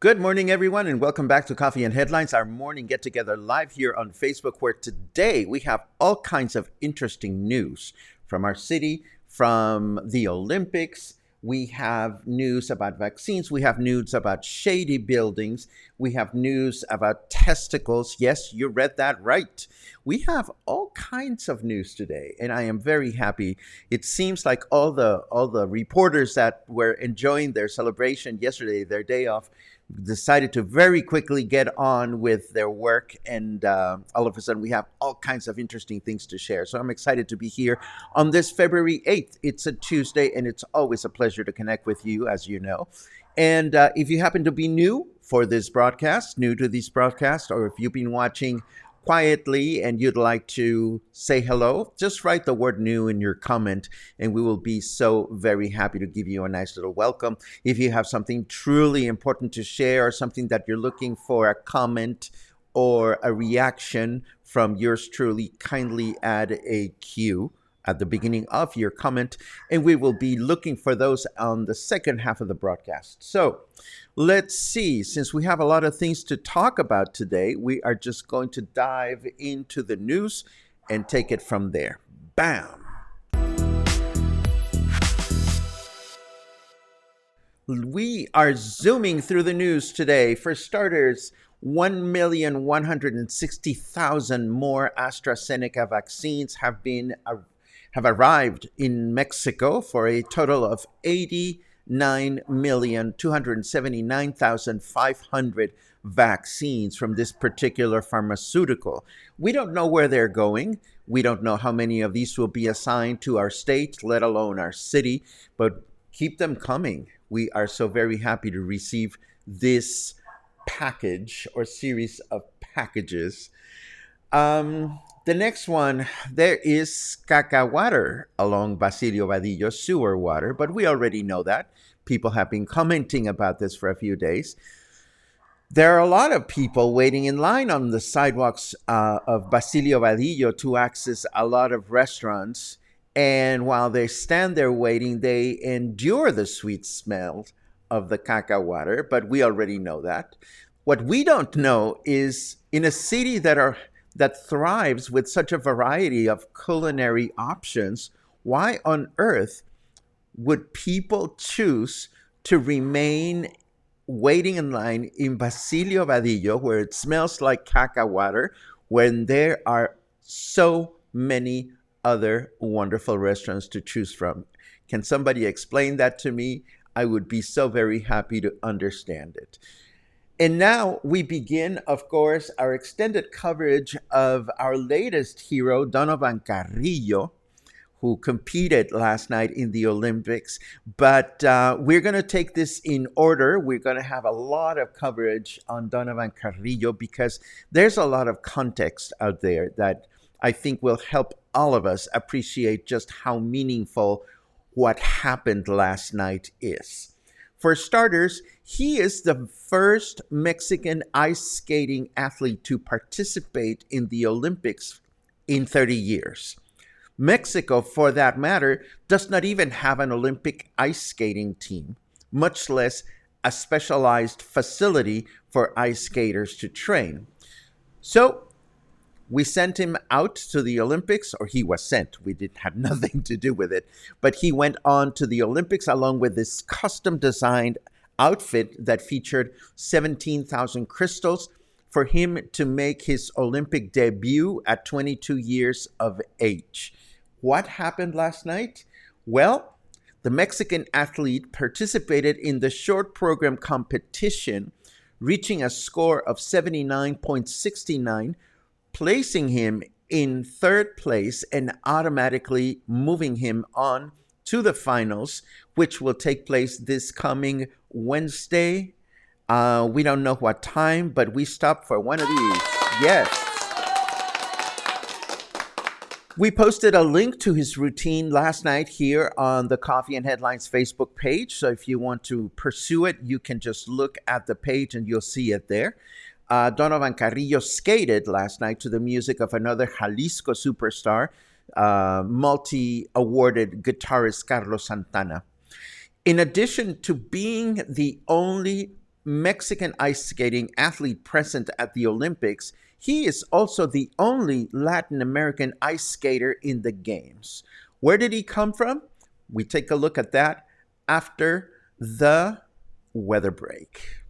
Good morning, everyone, and welcome back to Coffee and Headlines, our morning get-together live here on Facebook, where today we have all kinds of interesting news from our city, from the Olympics. We have news about vaccines. We have news about shady buildings. We have news about testicles. Yes, you read that right. We have all kinds of news today, and I am very happy. It seems like all the reporters that were enjoying their celebration yesterday, their day off, decided to very quickly get on with their work, and all of a sudden we have all kinds of interesting things to share. So I'm excited to be here on this February 8th. It's a Tuesday, and it's always a pleasure to connect with you, as you know. And if you happen to be new for this broadcast, new to this broadcast, or if you've been watching quietly and you'd like to say hello, just write the word new in your comment, and we will be so very happy to give you a nice little welcome. If you have something truly important to share, or something that you're looking for a comment or a reaction from yours truly, kindly add a Q at the beginning of your comment, and we will be looking for those on the second half of the broadcast. So let's see, since we have a lot of things to talk about today, we are just going to dive into the news and take it from there. Bam! We are zooming through the news today. For starters, 1,160,000 more AstraZeneca vaccines have arrived in Mexico for a total of 89,279,500 vaccines from this particular pharmaceutical. We don't know where they're going. We don't know how many of these will be assigned to our state, let alone our city, but keep them coming. We are so very happy to receive this package or series of packages. The next one, there is caca water along Basilio Vadillo, sewer water, but we already know that. People have been commenting about this for a few days. There are a lot of people waiting in line on the sidewalks of Basilio Vadillo to access a lot of restaurants. And while they stand there waiting, they endure the sweet smell of the caca water, but we already know that. What we don't know is, in a city that thrives with such a variety of culinary options, why on earth would people choose to remain waiting in line in Basilio Vadillo, where it smells like caca water, when there are so many other wonderful restaurants to choose from? Can somebody explain that to me? I would be so very happy to understand it. And now we begin, of course, our extended coverage of our latest hero, Donovan Carrillo, who competed last night in the Olympics. But we're going to take this in order. We're going to have a lot of coverage on Donovan Carrillo because there's a lot of context out there that I think will help all of us appreciate just how meaningful what happened last night is. For starters, he is the first Mexican ice skating athlete to participate in the Olympics in 30 years. Mexico, for that matter, does not even have an Olympic ice skating team, much less a specialized facility for ice skaters to train. So we sent him out to the Olympics, or he was sent. We did have nothing to do with it. But he went on to the Olympics along with this custom designed outfit that featured 17,000 crystals for him to make his Olympic debut at 22 years of age. What happened last night? Well, the Mexican athlete participated in the short program competition, reaching a score of 79.69, placing him in third place and automatically moving him on to the finals, which will take place this coming Wednesday. We don't know what time, but we stopped for one of these. Yes. We posted a link to his routine last night here on the Coffee and Headlines Facebook page. So if you want to pursue it, you can just look at the page and you'll see it there. Donovan Carrillo skated last night to the music of another Jalisco superstar, multi-awarded guitarist Carlos Santana. In addition to being the only Mexican ice skating athlete present at the Olympics, he is also the only Latin American ice skater in the Games. Where did he come from? We take a look at that after the weather break.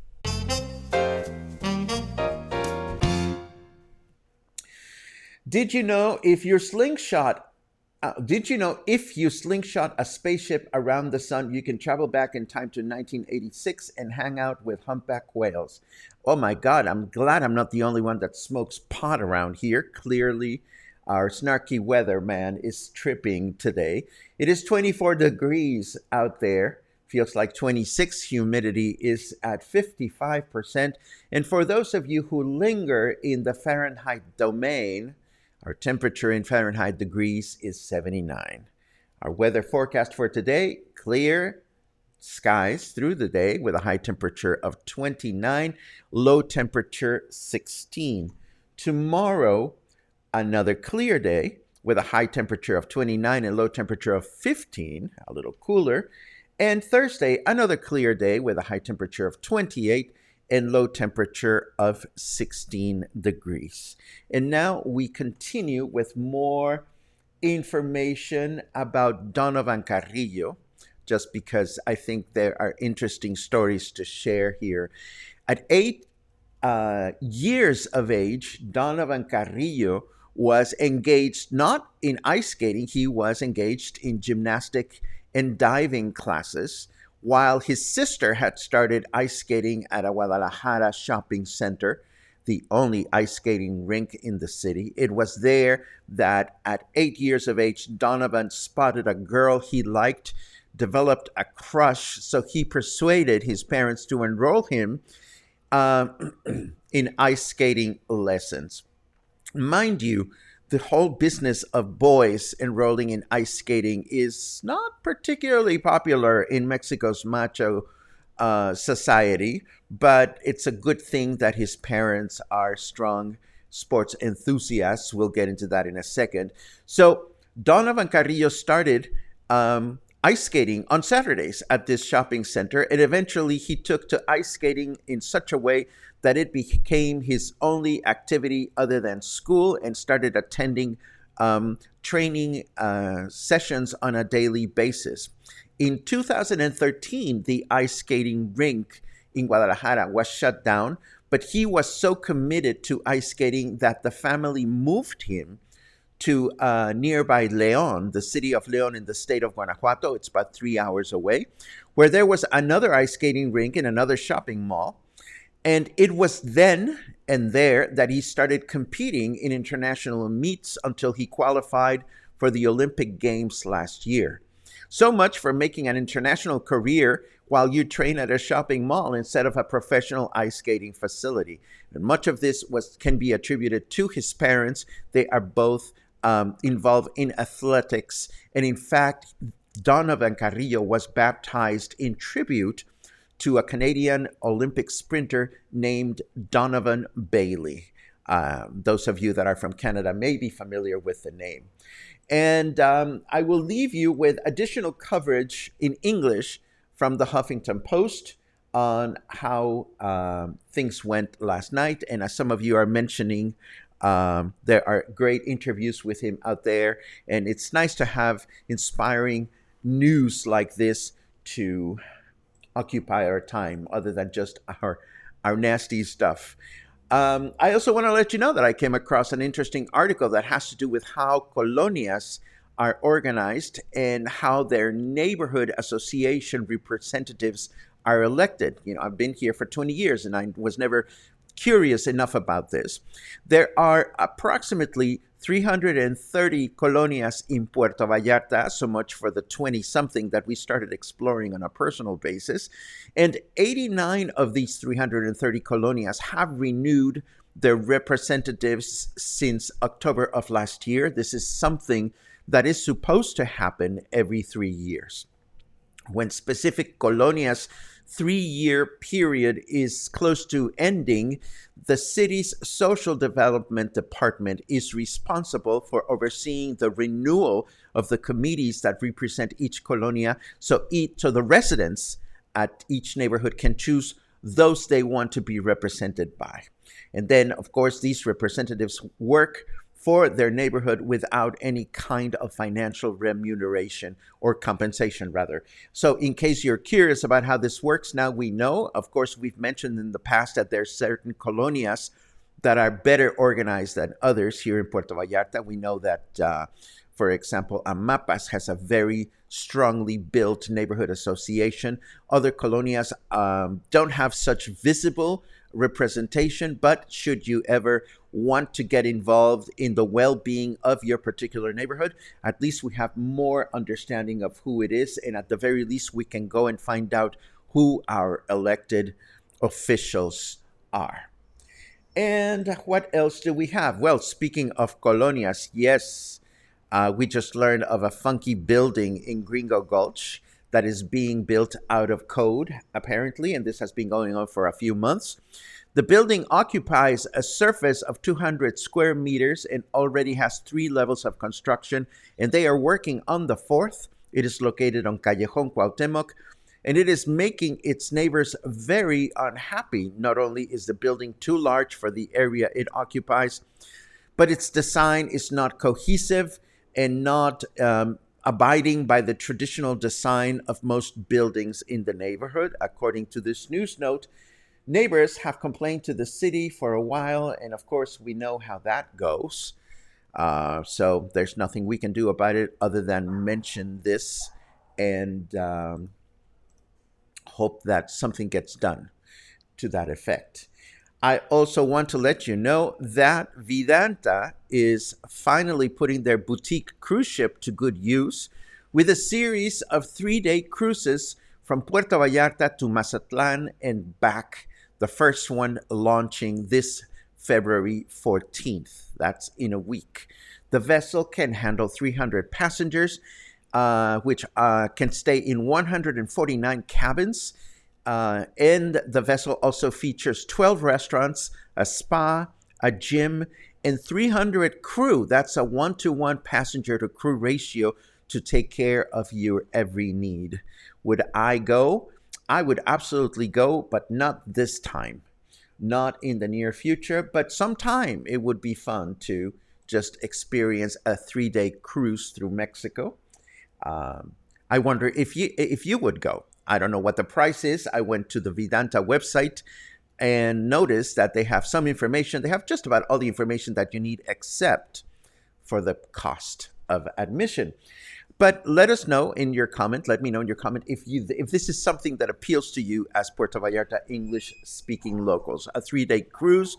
Did you know if you slingshot a spaceship around the sun, you can travel back in time to 1986 and hang out with humpback whales? Oh my God, I'm glad I'm not the only one that smokes pot around here. Clearly, our snarky weatherman is tripping today. It is 24 degrees out there. Feels like 26. Humidity is at 55%. And for those of you who linger in the Fahrenheit domain, our temperature in Fahrenheit degrees is 79. Our weather forecast for today, clear skies through the day with a high temperature of 29, low temperature 16. Tomorrow, another clear day with a high temperature of 29 and low temperature of 15, a little cooler. And Thursday, another clear day with a high temperature of 28 and low temperature of 16 degrees. And now we continue with more information about Donovan Carrillo, just because I think there are interesting stories to share here. At 8 years of age, Donovan Carrillo was engaged not in ice skating, he was engaged in gymnastic and diving classes, while his sister had started ice skating at a Guadalajara shopping center, the only ice skating rink in the city. It was there that at 8 years of age, Donovan spotted a girl he liked, developed a crush, so he persuaded his parents to enroll him in ice skating lessons. Mind you, the whole business of boys enrolling in ice skating is not particularly popular in Mexico's macho society, but it's a good thing that his parents are strong sports enthusiasts. We'll get into that in a second. So Donovan Carrillo started ice skating on Saturdays at this shopping center, and eventually he took to ice skating in such a way that it became his only activity other than school, and started attending training sessions on a daily basis. In 2013, the ice skating rink in Guadalajara was shut down, but he was so committed to ice skating that the family moved him to nearby León, the city of León in the state of Guanajuato. It's about 3 hours away, where there was another ice skating rink in another shopping mall. And it was then and there that he started competing in international meets until he qualified for the Olympic Games last year. So much for making an international career while you train at a shopping mall instead of a professional ice skating facility. And much of this can be attributed to his parents. They are both involved in athletics. And in fact, Donovan Carrillo was baptized in tribute to a Canadian Olympic sprinter named Donovan Bailey. Those of you that are from Canada may be familiar with the name. And I will leave you with additional coverage in English from the Huffington Post on how things went last night. And as some of you are mentioning, there are great interviews with him out there. And it's nice to have inspiring news like this to occupy our time other than just our nasty stuff. I also want to let you know that I came across an interesting article that has to do with how colonias are organized and how their neighborhood association representatives are elected. You know, I've been here for 20 years and I was never curious enough about this. There are approximately 330 colonias in Puerto Vallarta, so much for the 20-something that we started exploring on a personal basis. And 89 of these 330 colonias have renewed their representatives since October of last year. This is something that is supposed to happen every 3 years. When specific colonias' 3-year period is close to ending, the city's social development department is responsible for overseeing the renewal of the committees that represent each colonia, so the residents at each neighborhood can choose those they want to be represented by. And then, of course, these representatives work for their neighborhood without any kind of financial remuneration or compensation, rather. So in case you're curious about how this works, now we know. Of course, we've mentioned in the past that there's certain colonias that are better organized than others here in Puerto Vallarta. We know that, for example, Amapas has a very strongly built neighborhood association. Other colonias don't have such visible representation, but should you ever want to get involved in the well-being of your particular neighborhood, at least we have more understanding of who it is, and at the very least we can go and find out who our elected officials are. And what else do we have? Well, speaking of colonias, yes, we just learned of a funky building in Gringo Gulch that is being built out of code, apparently, and this has been going on for a few months. The building occupies a surface of 200 square meters and already has 3 levels of construction, and they are working on the 4th. It is located on Callejon Cuauhtémoc, and it is making its neighbors very unhappy. Not only is the building too large for the area it occupies, but its design is not cohesive and not abiding by the traditional design of most buildings in the neighborhood. According to this news note, neighbors have complained to the city for a while, and of course we know how that goes. So there's nothing we can do about it other than mention this and hope that something gets done to that effect. I also want to let you know that Vedanta is finally putting their boutique cruise ship to good use with a series of 3-day cruises from Puerto Vallarta to Mazatlan and back, the first one launching this February 14th. That's in a week. The vessel can handle 300 passengers, which can stay in 149 cabins. And the vessel also features 12 restaurants, a spa, a gym, and 300 crew. That's a 1-to-1 passenger to crew ratio to take care of your every need. Would I go? I would absolutely go, but not this time. Not in the near future, but sometime it would be fun to just experience a 3-day cruise through Mexico. I wonder if you would go. I don't know what the price is. I went to the Vedanta website and noticed that they have some information. They have just about all the information that you need except for the cost of admission. But let us know in your comment. Let me know in your comment if this is something that appeals to you as Puerto Vallarta English-speaking locals. A 3-day cruise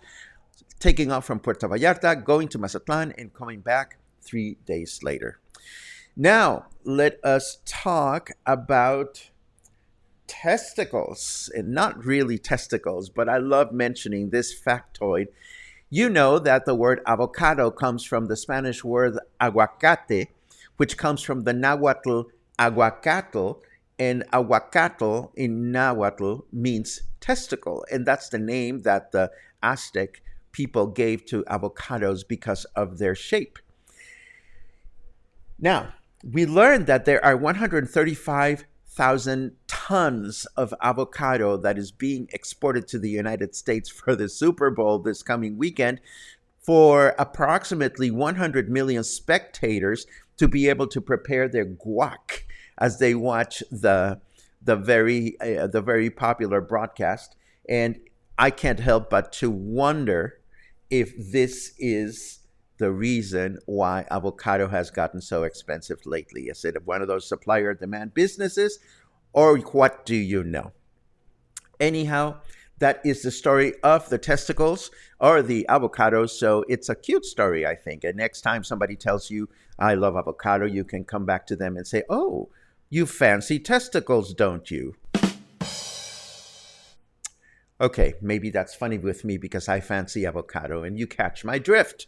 taking off from Puerto Vallarta, going to Mazatlan, and coming back 3 days later. Now, let us talk about testicles, and not really testicles, but I love mentioning this factoid. You know that the word avocado comes from the Spanish word aguacate, which comes from the Nahuatl aguacatl, And Aguacatl in Nahuatl means testicle. And that's the name that the Aztec people gave to avocados because of their shape. Now, we learned that there are 135,000 tons of avocado that is being exported to the United States for the Super Bowl this coming weekend for approximately 100 million spectators to be able to prepare their guac as they watch the very popular broadcast. And I can't help but to wonder if this is the reason why avocado has gotten so expensive lately. Is it one of those supplier demand businesses, or what do you know? Anyhow, that is the story of the testicles or the avocados. So it's a cute story, I think. And next time somebody tells you, I love avocado, you can come back to them and say, oh, you fancy testicles, don't you? Okay, maybe that's funny with me because I fancy avocado and you catch my drift.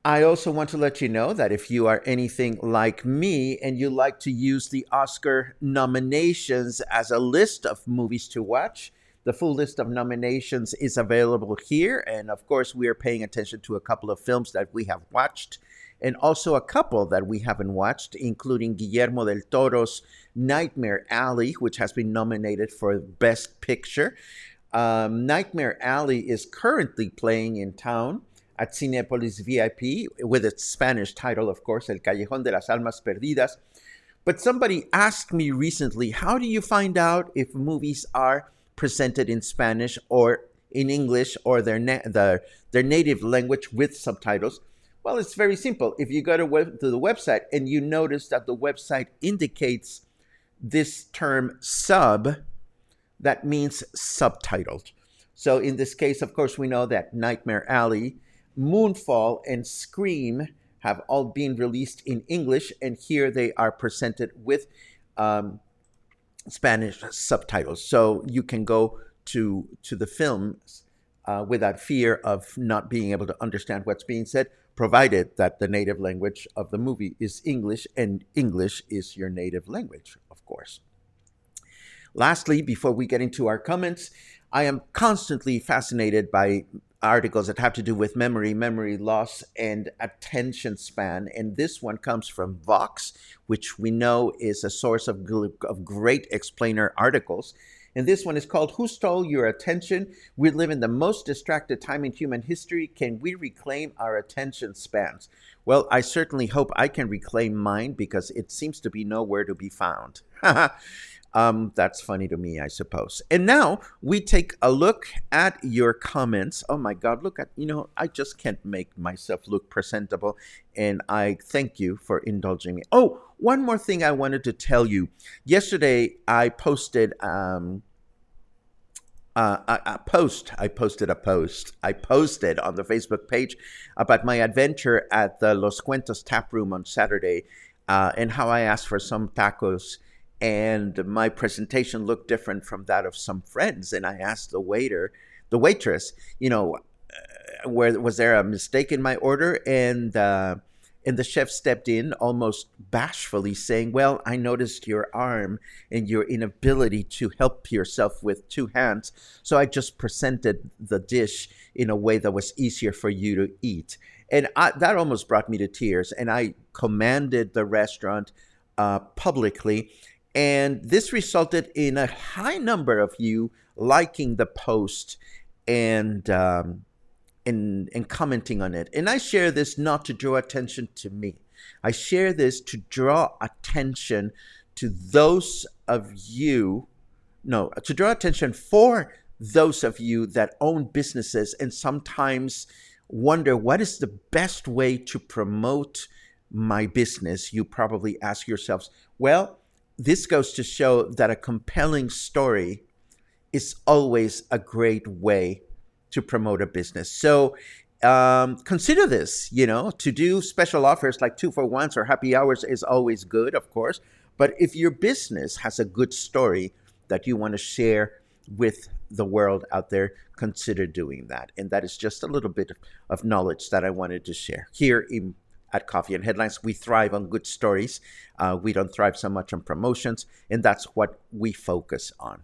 I also want to let you know that if you are anything like me and you like to use the Oscar nominations as a list of movies to watch, the full list of nominations is available here. And of course, we are paying attention to a couple of films that we have watched and also a couple that we haven't watched, including Guillermo del Toro's Nightmare Alley, which has been nominated for Best Picture. Nightmare Alley is currently playing in town at Cinepolis VIP with its Spanish title, of course, El Callejón de las Almas Perdidas. But somebody asked me recently, how do you find out if movies are presented in Spanish or in English or their native language with subtitles? Well, it's very simple. If you go to the website and you notice that the website indicates this term sub, that means subtitled. So in this case, of course, we know that Nightmare Alley, Moonfall, and Scream have all been released in English, and here they are presented with Spanish subtitles. So you can go to the films without fear of not being able to understand what's being said, provided that the native language of the movie is English, and English is your native language, of course. Lastly, before we get into our comments, I am constantly fascinated by articles that have to do with memory loss, and attention span. And this one comes from Vox, which we know is a source of great explainer articles. And this one is called, Who Stole Your Attention? We live in the most distracted time in human history. Can we reclaim our attention spans? Well, I certainly hope I can reclaim mine because it seems to be nowhere to be found. That's funny to me, I suppose. And now we take a look at your comments. Oh my God, look at, I just can't make myself look presentable. And I thank you for indulging me. Oh, one more thing I wanted to tell you. Yesterday, I posted a post. I posted on the Facebook page about my adventure at the Los Cuentos tap room on Saturday and how I asked for some tacos. And my presentation looked different from that of some friends. And I asked the waitress, where was there a mistake in my order? And the chef stepped in almost bashfully saying, well, I noticed your arm and your inability to help yourself with two hands. So I just presented the dish in a way that was easier for you to eat. And that almost brought me to tears. And I commanded the restaurant publicly. And this resulted in a high number of you liking the post and commenting on it. And I share this not to draw attention to me. I share this to draw attention to those of you, to draw attention for those of you that own businesses and sometimes wonder what is the best way to promote my business. You probably ask yourselves, well, this goes to show that a compelling story is always a great way to promote a business. So consider this, to do special offers like 2-for-1s or happy hours is always good, of course. But if your business has a good story that you want to share with the world out there, consider doing that. And that is just a little bit of knowledge that I wanted to share here in at Coffee and Headlines. We thrive on good stories. We don't thrive so much on promotions, and that's what we focus on.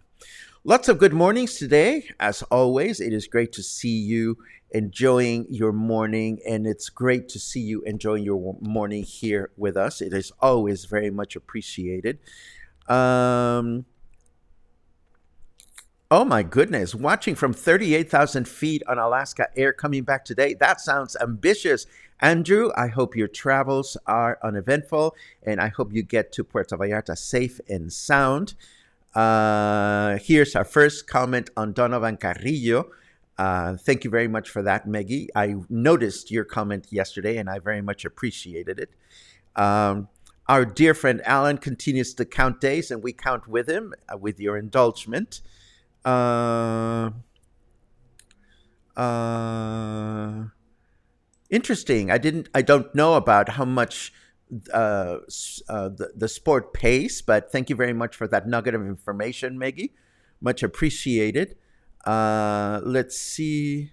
Lots of good mornings today. As always, it is great to see you enjoying your morning, and it's great to see you enjoying your morning here with us. It is always very much appreciated. Oh my goodness, watching from 38,000 feet on Alaska Air coming back today. That sounds ambitious. Andrew, I hope your travels are uneventful, and I hope you get to Puerto Vallarta safe and sound. Here's our first comment on Donovan Carrillo. Thank you very much for that, Meggie. I noticed your comment yesterday, and I very much appreciated it. Our dear friend Alan continues to count days, and we count with him, with your indulgence. Interesting. I don't know about how much the sport pays, but thank you very much for that nugget of information, Maggie. Much appreciated. Let's see.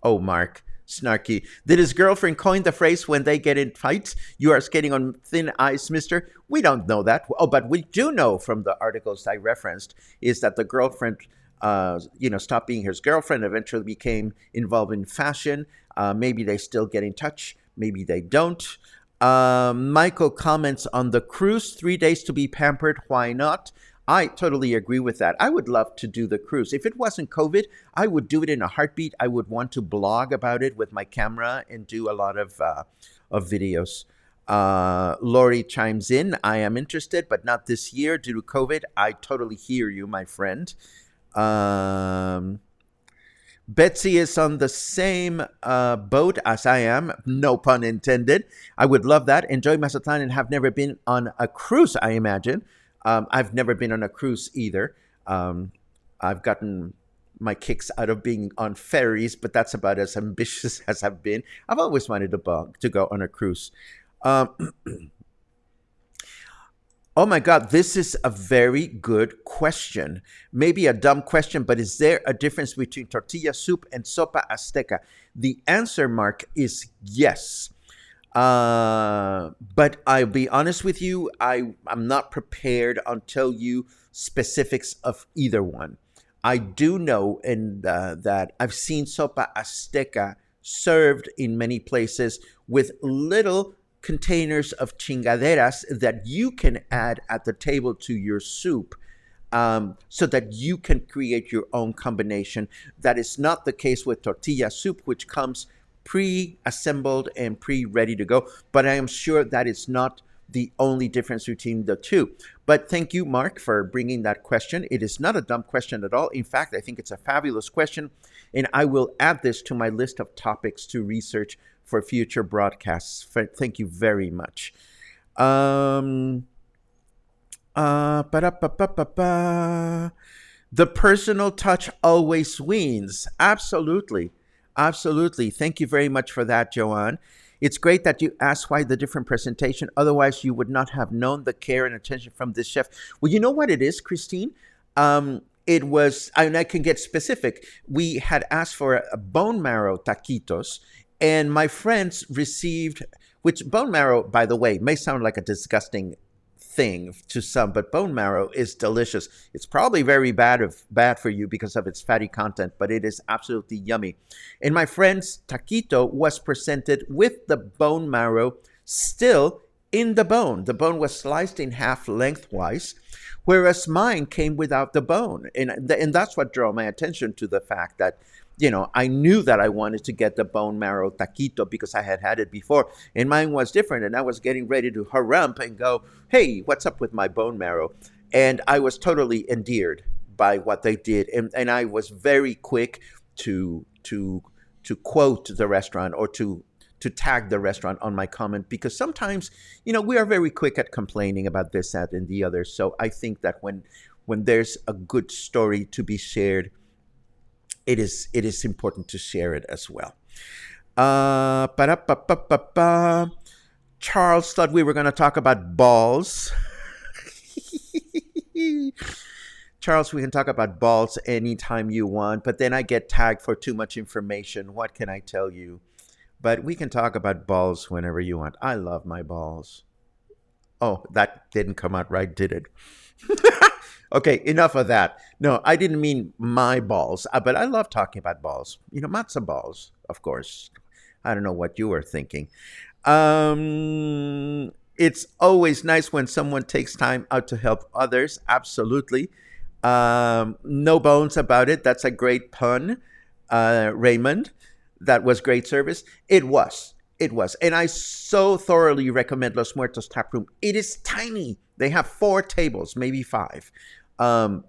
Oh, Mark. Snarky. Did his girlfriend coin the phrase when they get in fights? You are skating on thin ice, mister. We don't know that. Oh, but we do know from the articles I referenced is that the girlfriend, stopped being his girlfriend, eventually became involved in fashion. Maybe they still get in touch. Maybe they don't. Michael comments on the cruise, 3 days to be pampered. Why not? I totally agree with that. I would love to do the cruise. If it wasn't COVID, I would do it in a heartbeat. I would want to blog about it with my camera and do a lot of videos. Lori chimes in. I am interested, but not this year due to COVID. I totally hear you, my friend. Betsy is on the same boat as I am. No pun intended. I would love that. Enjoy Mazatlan and have never been on a cruise, I imagine. I've never been on a cruise either. I've gotten my kicks out of being on ferries, but that's about as ambitious as I've been. I've always wanted to go on a cruise. Oh my God, this is a very good question. Maybe a dumb question, but is there a difference between tortilla soup and sopa azteca? The answer, Mark, is yes. But I'll be honest with you, I'm not prepared to tell you specifics of either one. I do know that I've seen sopa azteca served in many places with little containers of chingaderas that you can add at the table to your soup, so that you can create your own combination. That is not the case with tortilla soup, which comes pre-assembled and pre-ready to go. But I am sure that is not the only difference between the two. But thank you, Mark, for bringing that question. It is not a dumb question at all. In fact, I think it's a fabulous question, and I will add this to my list of topics to research for future broadcasts. Thank you very much. The personal touch always wins. Absolutely. Absolutely. Thank you very much for that, Joanne. It's great that you asked why the different presentation. Otherwise, you would not have known the care and attention from this chef. Well, you know what it is, Christine? It was, and I can get specific. We had asked for a bone marrow taquitos, and my friends received, which bone marrow, by the way, may sound like a disgusting thing to some, but bone marrow is delicious. It's probably very bad for you because of its fatty content, but it is absolutely yummy. And my friend's taquito was presented with the bone marrow still in the bone. The bone was sliced in half lengthwise, whereas mine came without the bone. And that's what drew my attention to the fact that, I knew that I wanted to get the bone marrow taquito because I had it before, and mine was different, and I was getting ready to harump and go, hey, what's up with my bone marrow? And I was totally endeared by what they did, and I was very quick to quote the restaurant or to tag the restaurant on my comment, because sometimes, we are very quick at complaining about this, that, and the other. So I think that when there's a good story to be shared, it is important to share it as well. Charles thought we were going to talk about balls. Charles, we can talk about balls anytime you want, but then I get tagged for too much information. What can I tell you? But we can talk about balls whenever you want. I love my balls. Oh, that didn't come out right, did it? Okay, enough of that. No, I didn't mean my balls, but I love talking about balls. Matzo balls, of course. I don't know what you were thinking. It's always nice when someone takes time out to help others. Absolutely. No bones about it. That's a great pun, Raymond. That was great service. It was. It was. And I so thoroughly recommend Los Muertos Tap Room. It is tiny. They have 4 tables, maybe 5. Um,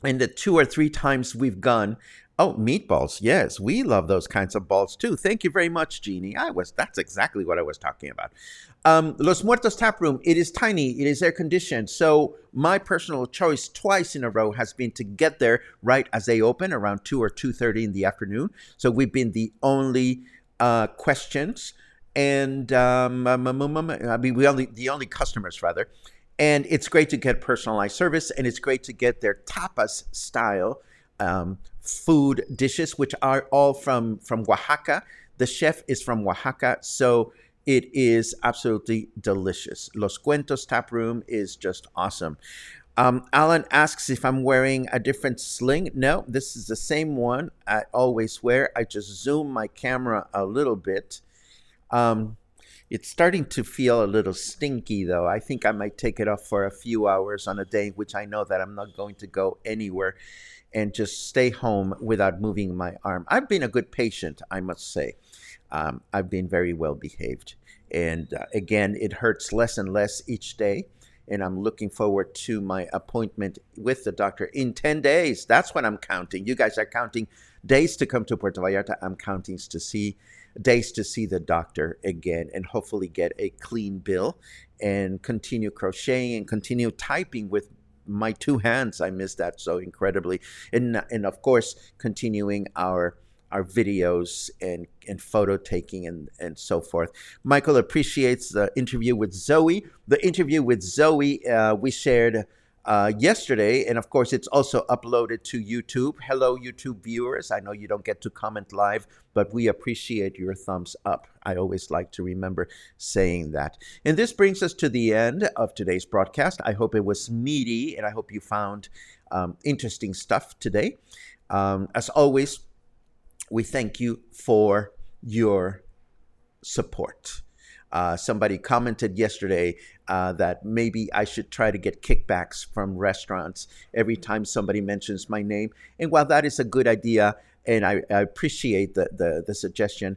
and the 2 or 3 times we've gone, oh, meatballs. Yes, we love those kinds of balls too. Thank you very much, Jeannie. That's exactly what I was talking about. Los Muertos Tap Room, it is tiny, it is air conditioned. So my personal choice twice in a row has been to get there right as they open around 2 or 2:30 in the afternoon. So we've been the only questions and the only customers rather. And it's great to get personalized service, and it's great to get their tapas style food dishes, which are all from Oaxaca. The chef is from Oaxaca, so it is absolutely delicious. Los Cuentos Tap Room is just awesome. Alan asks if I'm wearing a different sling. No, this is the same one I always wear. I just zoom my camera a little bit. It's starting to feel a little stinky, though. I think I might take it off for a few hours on a day, which I know that I'm not going to go anywhere, and just stay home without moving my arm. I've been a good patient, I must say. I've been very well behaved. And again, it hurts less and less each day. And I'm looking forward to my appointment with the doctor in 10 days. That's what I'm counting. You guys are counting days to come to Puerto Vallarta. I'm counting days to see the doctor again and hopefully get a clean bill and continue crocheting and continue typing with my 2 hands. I miss that so incredibly. And of course, continuing our videos and photo taking and so forth. Michael appreciates the interview with Zoe. The interview with Zoe we shared yesterday, and of course it's also uploaded to YouTube. Hello, YouTube viewers. I know you don't get to comment live, but we appreciate your thumbs up. I always like to remember saying that. And this brings us to the end of today's broadcast. I hope it was meaty, and I hope you found interesting stuff today. As always, we thank you for your support. Somebody commented yesterday that maybe I should try to get kickbacks from restaurants every time somebody mentions my name. And while that is a good idea, and I appreciate the suggestion,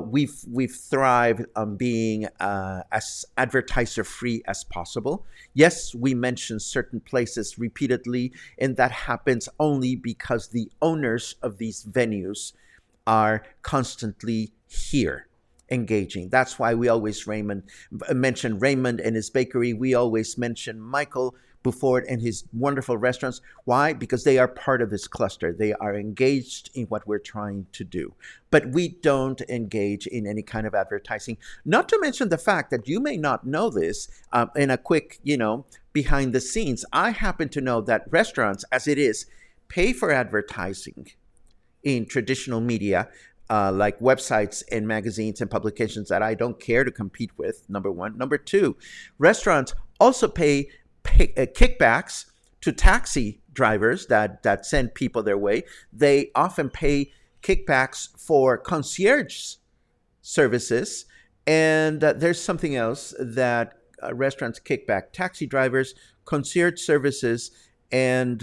we've thrived on being as advertiser free as possible. Yes, we mention certain places repeatedly, and that happens only because the owners of these venues are constantly here engaging. That's why we always mention Raymond and his bakery. We always mention Michael Bufford and his wonderful restaurants. Why? Because they are part of this cluster. They are engaged in what we're trying to do. But we don't engage in any kind of advertising. Not to mention the fact that you may not know this, in a quick, behind the scenes, I happen to know that restaurants, as it is, pay for advertising in traditional media, like websites and magazines and publications that I don't care to compete with, number one. Number two, restaurants also pay kickbacks to taxi drivers that send people their way. They often pay kickbacks for concierge services. And there's something else that restaurants kick back: taxi drivers, concierge services, and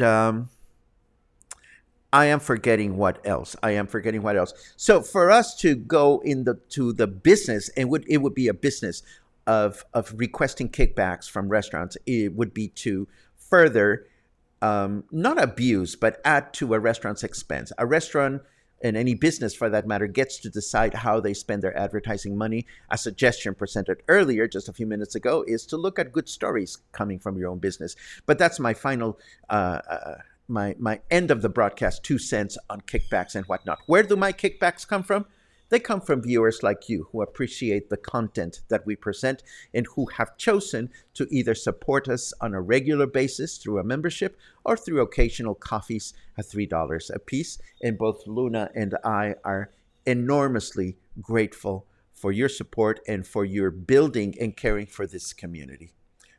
I am forgetting what else. So for us to go to the business, and it would be a business of requesting kickbacks from restaurants. It would be to further not abuse, but add to a restaurant's expense. A restaurant, and any business for that matter, gets to decide how they spend their advertising money. A suggestion presented earlier, just a few minutes ago, is to look at good stories coming from your own business. But that's my final my end of the broadcast 2 cents on kickbacks and whatnot. Where do my kickbacks come from? They come from viewers like you who appreciate the content that we present and who have chosen to either support us on a regular basis through a membership or through occasional coffees at $3 a piece. And both Luna and I are enormously grateful for your support and for your building and caring for this community.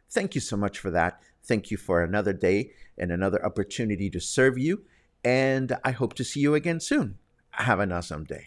Thank you so much for that. Thank you for another day and another opportunity to serve you. And I hope to see you again soon. Have an awesome day.